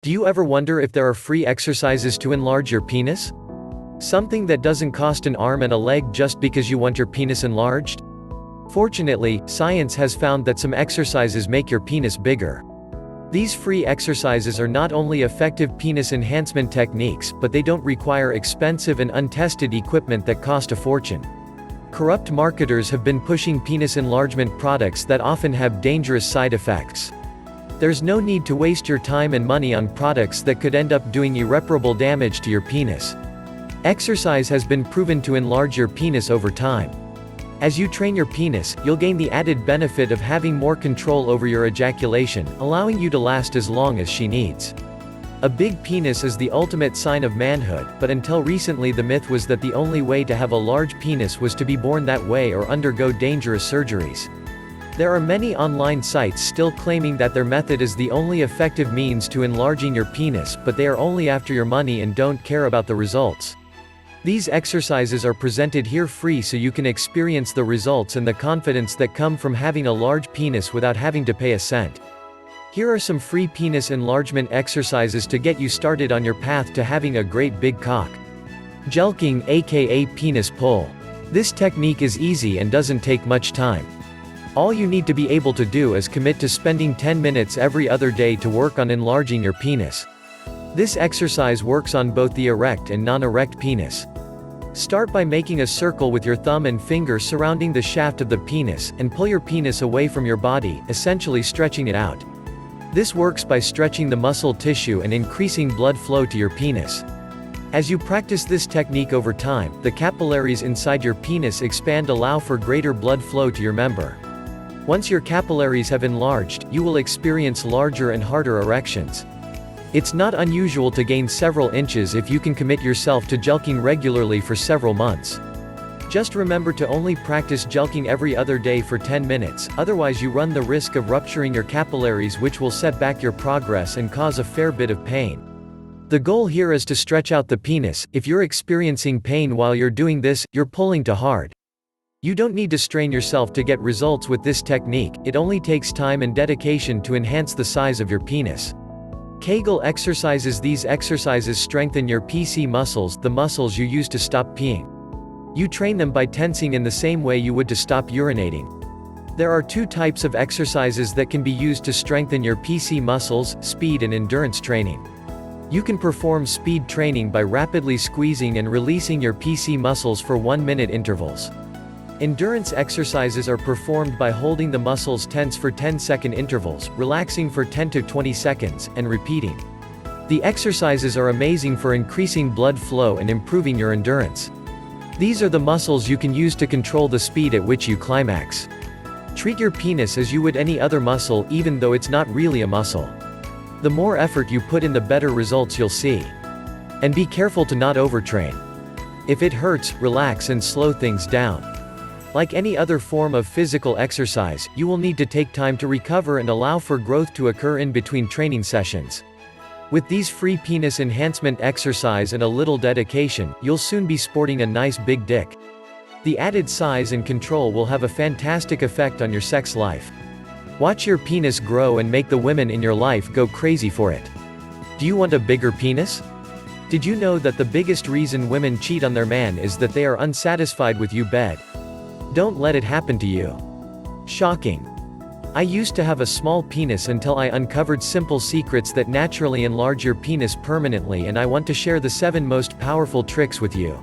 Do you ever wonder if there are free exercises to enlarge your penis? Something that doesn't cost an arm and a leg just because you want your penis enlarged? Fortunately, science has found that some exercises make your penis bigger. These free exercises are not only effective penis enhancement techniques, but they don't require expensive and untested equipment that cost a fortune. Corrupt marketers have been pushing penis enlargement products that often have dangerous side effects. There's no need to waste your time and money on products that could end up doing irreparable damage to your penis. Exercise has been proven to enlarge your penis over time. As you train your penis, you'll gain the added benefit of having more control over your ejaculation, allowing you to last as long as she needs. A big penis is the ultimate sign of manhood, but until recently the myth was that the only way to have a large penis was to be born that way or undergo dangerous surgeries. There are many online sites still claiming that their method is the only effective means to enlarging your penis, but they are only after your money and don't care about the results. These exercises are presented here free so you can experience the results and the confidence that come from having a large penis without having to pay a cent. Here are some free penis enlargement exercises to get you started on your path to having a great big cock. Jelqing, aka penis pull. This technique is easy and doesn't take much time. All you need to be able to do is commit to spending 10 minutes every other day to work on enlarging your penis. This exercise works on both the erect and non-erect penis. Start by making a circle with your thumb and finger surrounding the shaft of the penis, and pull your penis away from your body, essentially stretching it out. This works by stretching the muscle tissue and increasing blood flow to your penis. As you practice this technique over time, the capillaries inside your penis expand, allow for greater blood flow to your member. Once your capillaries have enlarged, you will experience larger and harder erections. It's not unusual to gain several inches if you can commit yourself to jelqing regularly for several months. Just remember to only practice jelqing every other day for 10 minutes, otherwise you run the risk of rupturing your capillaries, which will set back your progress and cause a fair bit of pain. The goal here is to stretch out the penis. If you're experiencing pain while you're doing this, you're pulling too hard. You don't need to strain yourself to get results with this technique, it only takes time and dedication to enhance the size of your penis. Kegel exercises. These exercises strengthen your PC muscles, the muscles you use to stop peeing. You train them by tensing in the same way you would to stop urinating. There are two types of exercises that can be used to strengthen your PC muscles: speed and endurance training. You can perform speed training by rapidly squeezing and releasing your PC muscles for 1-minute intervals. Endurance exercises are performed by holding the muscles tense for 10-second intervals, relaxing for 10 to 20 seconds, and repeating. The exercises are amazing for increasing blood flow and improving your endurance. These are the muscles you can use to control the speed at which you climax. Treat your penis as you would any other muscle, even though it's not really a muscle. The more effort you put in, the better results you'll see. And be careful to not overtrain. If it hurts, relax and slow things down. Like any other form of physical exercise, you will need to take time to recover and allow for growth to occur in between training sessions. With these free penis enhancement exercise and a little dedication, you'll soon be sporting a nice big dick. The added size and control will have a fantastic effect on your sex life. Watch your penis grow and make the women in your life go crazy for it. Do you want a bigger penis? Did you know that the biggest reason women cheat on their man is that they are unsatisfied with you bed? Don't let it happen to you. Shocking. I used to have a small penis until I uncovered simple secrets that naturally enlarge your penis permanently, and I want to share the 7 most powerful tricks with you.